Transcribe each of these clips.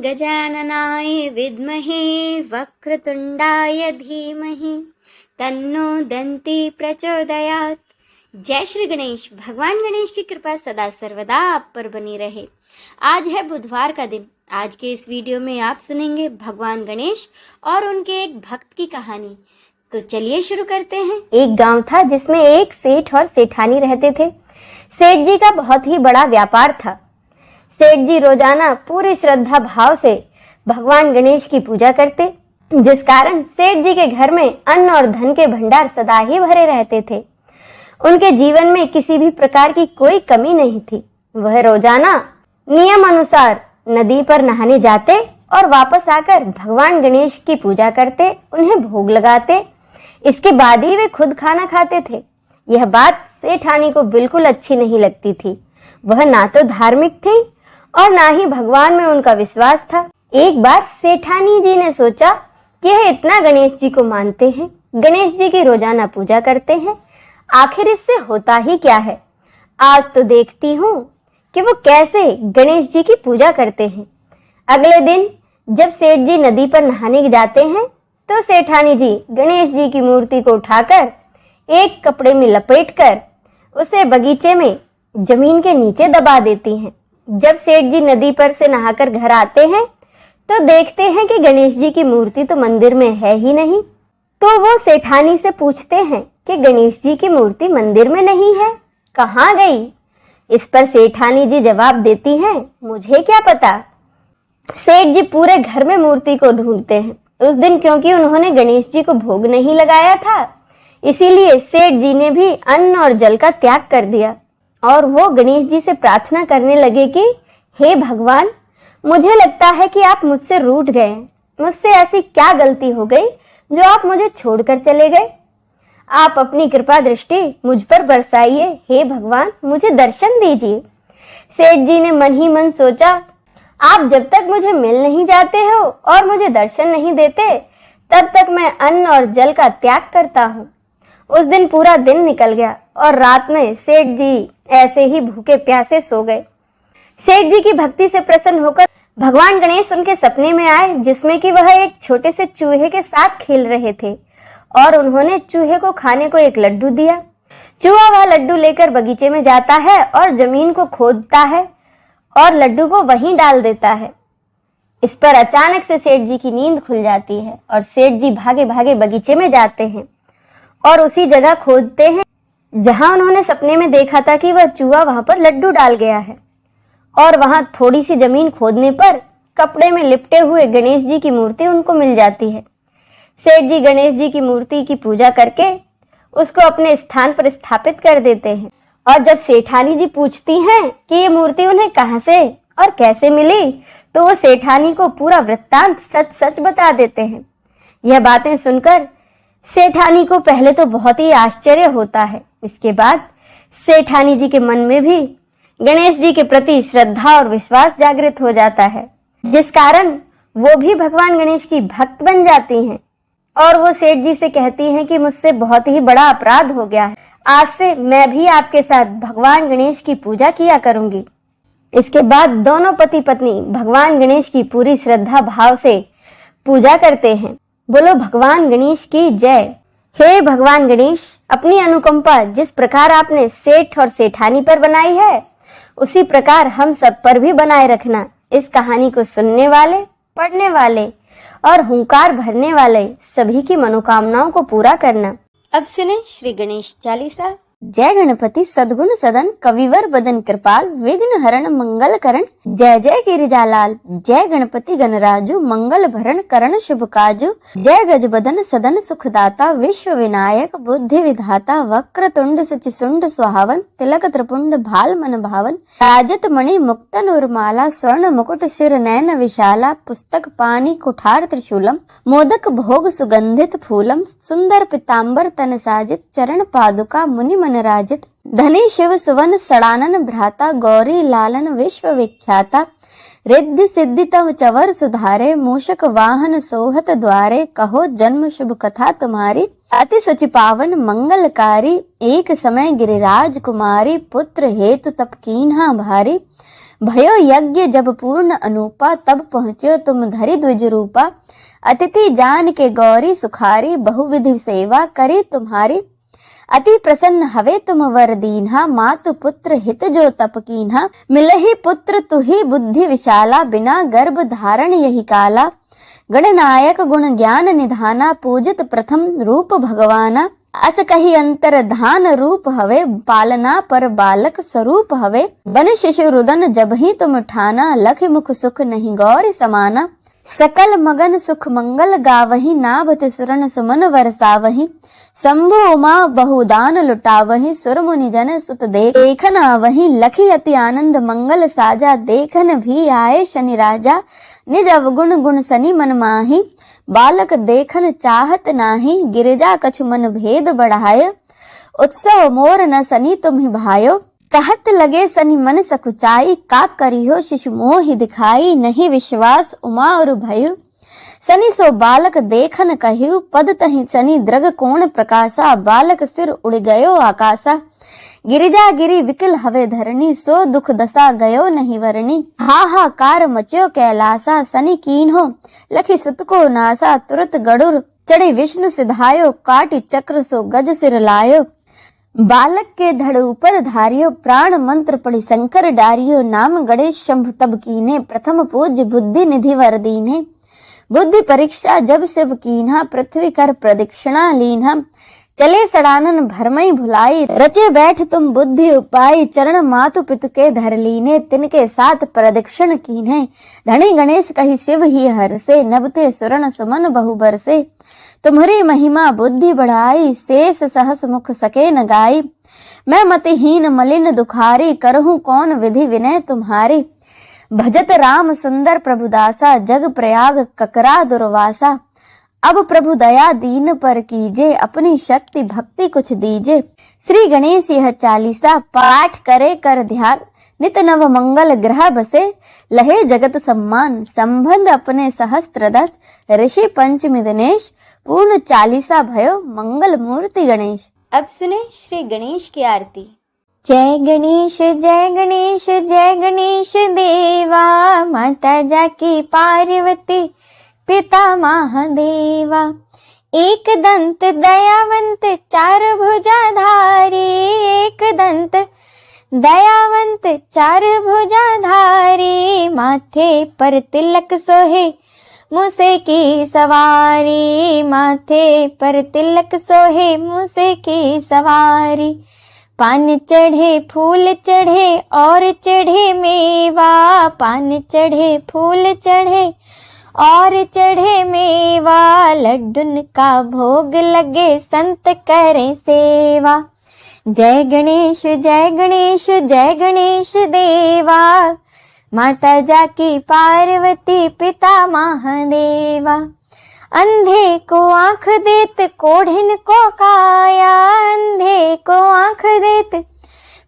गजाननाय विद्महे वक्रतुंडाय धीमहि तन्नो दंती प्रचोदयात्। जय श्री गणेश। भगवान गणेश की कृपा सदा सर्वदा आप पर बनी रहे। आज है बुधवार का दिन। आज के इस वीडियो में आप सुनेंगे भगवान गणेश और उनके एक भक्त की कहानी। तो चलिए शुरू करते हैं। एक गांव था जिसमें एक सेठ और सेठानी रहते थे। सेठ जी का बहुत ही बड़ा व्यापार था। सेठ जी रोजाना पूरी श्रद्धा भाव से भगवान गणेश की पूजा करते, जिस कारण सेठ जी के घर में अन्न और धन के भंडार सदा ही भरे रहते थे। उनके जीवन में किसी भी प्रकार की कोई कमी नहीं थी। वह रोजाना नियम अनुसार नदी पर नहाने जाते और वापस आकर भगवान गणेश की पूजा करते, उन्हें भोग लगाते। इसके बाद ही वे खुद खाना खाते थे। यह बात सेठानी को बिल्कुल अच्छी नहीं लगती थी। वह ना तो धार्मिक थी और ना ही भगवान में उनका विश्वास था। एक बार सेठानी जी ने सोचा कि यह इतना गणेश जी को मानते हैं, गणेश जी की रोजाना पूजा करते हैं, आखिर इससे होता ही क्या है। आज तो देखती हूँ कि वो कैसे गणेश जी की पूजा करते हैं। अगले दिन जब सेठ जी नदी पर नहाने जाते हैं तो सेठानी जी गणेश जी की मूर्ति को उठाकर एक कपड़े में लपेटकर उसे बगीचे में जमीन के नीचे दबा देती हैं। जब सेठ जी नदी पर से नहाकर घर आते हैं तो देखते हैं कि गणेश जी की मूर्ति तो मंदिर में है ही नहीं। तो वो सेठानी से पूछते हैं कि गणेश जी की मूर्ति मंदिर में नहीं है, कहाँ गई? इस पर सेठानी जी जवाब देती हैं, मुझे क्या पता। सेठ जी पूरे घर में मूर्ति को ढूंढते हैं। उस दिन क्योंकि उन्होंने गणेश जी को भोग नहीं लगाया था, इसीलिए सेठ जी ने भी अन्न और जल का त्याग कर दिया और वो गणेश जी से प्रार्थना करने लगे कि हे भगवान, मुझे लगता है कि आप मुझसे रूठ गए। मुझसे ऐसी क्या गलती हो गई जो आप मुझे छोड़कर चले गए? आप अपनी कृपा दृष्टि मुझ पर बरसाइए। हे भगवान, मुझे दर्शन दीजिए। सेठ जी ने मन ही मन सोचा, आप जब तक मुझे मिल नहीं जाते हो और मुझे दर्शन नहीं देते, तब तक मैं अन्न और जल का त्याग करता हूँ। उस दिन पूरा दिन निकल गया और रात में सेठ जी ऐसे ही भूखे प्यासे सो गए। सेठ जी की भक्ति से प्रसन्न होकर भगवान गणेश उनके सपने में आए, जिसमें कि वह एक छोटे से चूहे के साथ खेल रहे थे और उन्होंने चूहे को खाने को एक लड्डू दिया। चूहा वह लड्डू लेकर बगीचे में जाता है और जमीन को खोदता है और लड्डू को वहीं डाल देता है। इस पर अचानक से सेठ जी की नींद खुल जाती है और सेठ जी भागे भागे बगीचे में जाते हैं और उसी जगह खोदते हैं जहां उन्होंने सपने में देखा था कि वह चूहा वहां पर लड्डू डाल गया है। और वहां थोड़ी सी जमीन खोदने पर कपड़े में लिपटे हुए गणेश जी की मूर्ति उनको मिल जाती है। सेठ जी गणेश जी की मूर्ति की पूजा करके उसको अपने स्थान पर स्थापित कर देते हैं। और जब सेठानी जी पूछती हैं कि ये मूर्ति उन्हें कहां से और कैसे मिली, तो वो सेठानी को पूरा वृत्तांत सच सच बता देते हैं। यह बातें सुनकर सेठानी को पहले तो बहुत ही आश्चर्य होता है। इसके बाद सेठानी जी के मन में भी गणेश जी के प्रति श्रद्धा और विश्वास जागृत हो जाता है, जिस कारण वो भी भगवान गणेश की भक्त बन जाती हैं। और वो सेठ जी से कहती हैं कि मुझसे बहुत ही बड़ा अपराध हो गया है, आज से मैं भी आपके साथ भगवान गणेश की पूजा किया करूंगी। इसके बाद दोनों पति पत्नी भगवान गणेश की पूरी श्रद्धा भाव से पूजा करते हैं। बोलो भगवान गणेश की जय। हे भगवान गणेश, अपनी अनुकंपा जिस प्रकार आपने सेठ और सेठानी पर बनाई है, उसी प्रकार हम सब पर भी बनाए रखना। इस कहानी को सुनने वाले, पढ़ने वाले और हुंकार भरने वाले सभी की मनोकामनाओं को पूरा करना। अब सुने श्री गणेश चालीसा। जय गणपति सद्गुण सदन कविवर बदन कृपाल विघ्न हरण मंगल करण जय जय गिरिजालाल। जय गणपति गणराजु मंगल भरण करण शुभ काजु। जय गज बदन सदन सुखदाता विश्व विनायक बुद्धि विधाता वक्र तुंड सुचिसुंड सुहावन तिलक त्रिपुंड भाल मन भावन राजत मणि मुक्तन उर्माला स्वर्ण मुकुट शिर नयन विशाला पुस्तक पानी कुठार त्रिशूलम मोदक भोग सुगंधित फूलम सुंदर पिताम्बर तन साजित चरण पादुका मुनि मन राजित धनी शिव सुवन सड़ानन भ्राता गौरी लालन विश्व विख्याता रिद्धि सिद्धि तव चवर सुधारे मूषक वाहन सोहत द्वारे कहो जन्म शुभ कथा तुम्हारी अति सुचि पावन मंगलकारी एक समय गिरिराज कुमारी पुत्र हेतु तप कीन्हा भारी भयो यज्ञ जब पूर्ण अनूपा, तब पहुँचो तुम धरि द्विज रूपा। अतिथि जान के गौरी सुखारी, बहुविधि सेवा करी तुम्हारी। अति प्रसन्न हवे तुम वर दीन्हा, मातु पुत्र हित जो तप कीन्हा। मिलहि पुत्र तुहि बुद्धि विशाला, बिना गर्भ धारण यही काला। गणनायक गुण ज्ञान निधाना, पूजित प्रथम रूप भगवाना। अस कही अंतर धान रूप हवे, पालना पर बालक स्वरूप हवे। बन शिशु रुदन जब ही तुम ठाना, लख मुख सुख नहीं गौरी समाना। सकल मगन सुख मंगल गावही, नाभ तिसुरन सुमन वरसावही। शंभु उमा बहुदान लुटावही, सुर मुनि जन सुत देखन आवही। लखी अति आनंद मंगल साजा, देखन भी आए शनि राजा। निज अवगुण गुण सनि मन माही, बालक देखन चाहत नाही। गिरिजा कछु मन भेद बढ़ाय, उत्सव मोर न सनि तुम्हि भायो। कहत लगे सनि मन सकुचाई, का करियो शिशु मोहि दिखाई। नहीं विश्वास उमा और भयु, सनि सो बालक देखन कहियो। पद तहि सनि द्रग कोण प्रकाशा, बालक सिर उड़ गयो आकाशा। गिरिजा गिरि विकल हवे धरणी, सो दुख दशा गयो नहीं वरणी। हाहाकार मच्यो कैलासा, सनि कीन्हो लखी सुत को नासा। तुरत गरुड़ चढ़े विष्णु सिधायो, काटी चक्र सो गज सिर लायो। बालक के धड़ ऊपर धारियो, प्राण मंत्र पढ़ी शंकर डारियो। नाम गणेश शंभु तब कीने, प्रथम पूज्य बुद्धि निधि वर दीन्हे। बुद्धि परीक्षा जब शिव कीन्हा, पृथ्वी कर प्रदक्षिणा लीन्हा। चले सड़ानन भरमई भुलाई, रचे बैठ तुम बुद्धि उपाय। चरण मातु पितु के धर लीने, तिनके साथ प्रदक्षिण कीन्हे। धनी गणेश कही शिव ही हरसे, नबते सुरन सुमन बहु बरसे। तुम्हारी महिमा बुद्धि बढ़ाई, शेष सहस मुख सके न गाई। मैं मतिहीन मलिन दुखारी, करहूं कौन विधि विनय तुम्हारी। भजत राम सुंदर प्रभुदासा, जग प्रयाग ककरा दुर्वासा। अब प्रभु दया दीन पर कीजे, अपनी शक्ति भक्ति कुछ दीजे। श्री गणेश यह चालीसा, पाठ करे कर ध्यान। नित नव मंगल ग्रह बसे, लहे जगत सम्मान। संबंध अपने सहस्त्र दस, ऋषि पंचमी दिनेश। पूर्ण चालीसा भयो, मंगल मूर्ति गणेश। अब सुने श्री गणेश की आरती। जय गणेश जय गणेश जय गणेश देवा। माता जाकी पार्वती पिता महादेवा। एक दंत दयावंत चार भुजाधारी, एक दंत दयावंत चार भुजाधारी। माथे पर तिलक सोहे मूसे की सवारी, माथे पर तिलक सोहे मूसे की सवारी। पान चढ़े फूल चढ़े और चढ़े मेवा, पान चढ़े फूल चढ़े और चढ़े मेवा। लड्डून का भोग लगे संत करें सेवा। जय गणेश जय गणेश जय गणेश देवा। माता जाकी पार्वती पिता महादेवा। अंधे को आंख देत कोढ़िन को काया, अंधे को आंख देत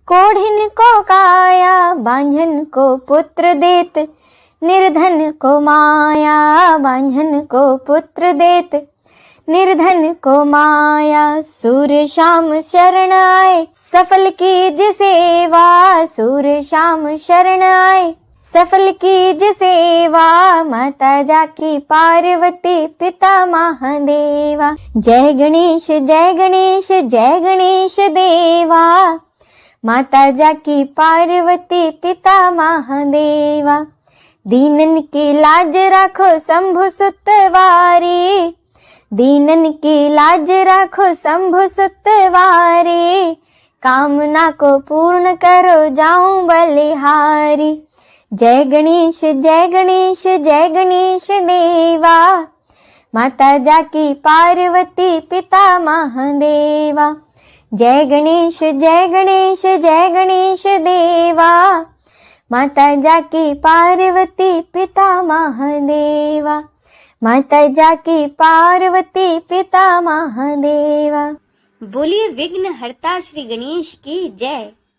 कोढ़िन को काया। बांझन को पुत्र देत निर्धन को माया, बांझन को पुत्र देत निर्धन को माया। सूर्य शाम शरण आए सफल कीज सेवा, सूर्य शाम शरण आए सफल कीज सेवा। माता जाकी पार्वती पिता महादेवा। जय गणेश जय गणेश जय गणेश देवा। माता जाकी पार्वती पिता महादेवा। दीनन की लाज राखो शंभु सुतवारी, दीनन की लाज राखो शंभु सुतवारी। कामना को पूर्ण करो जाऊं बलिहारी। जय गणेश जय गणेश जय गणेश देवा। माता जाकी पार्वती पिता महादेवा। जय गणेश जय गणेश जय गणेश देवा। माता जाकी पार्वती पिता महादेवा। माता जाकी पार्वती पिता महादेवा। बोलिए विघ्न हरता श्री गणेश की जय।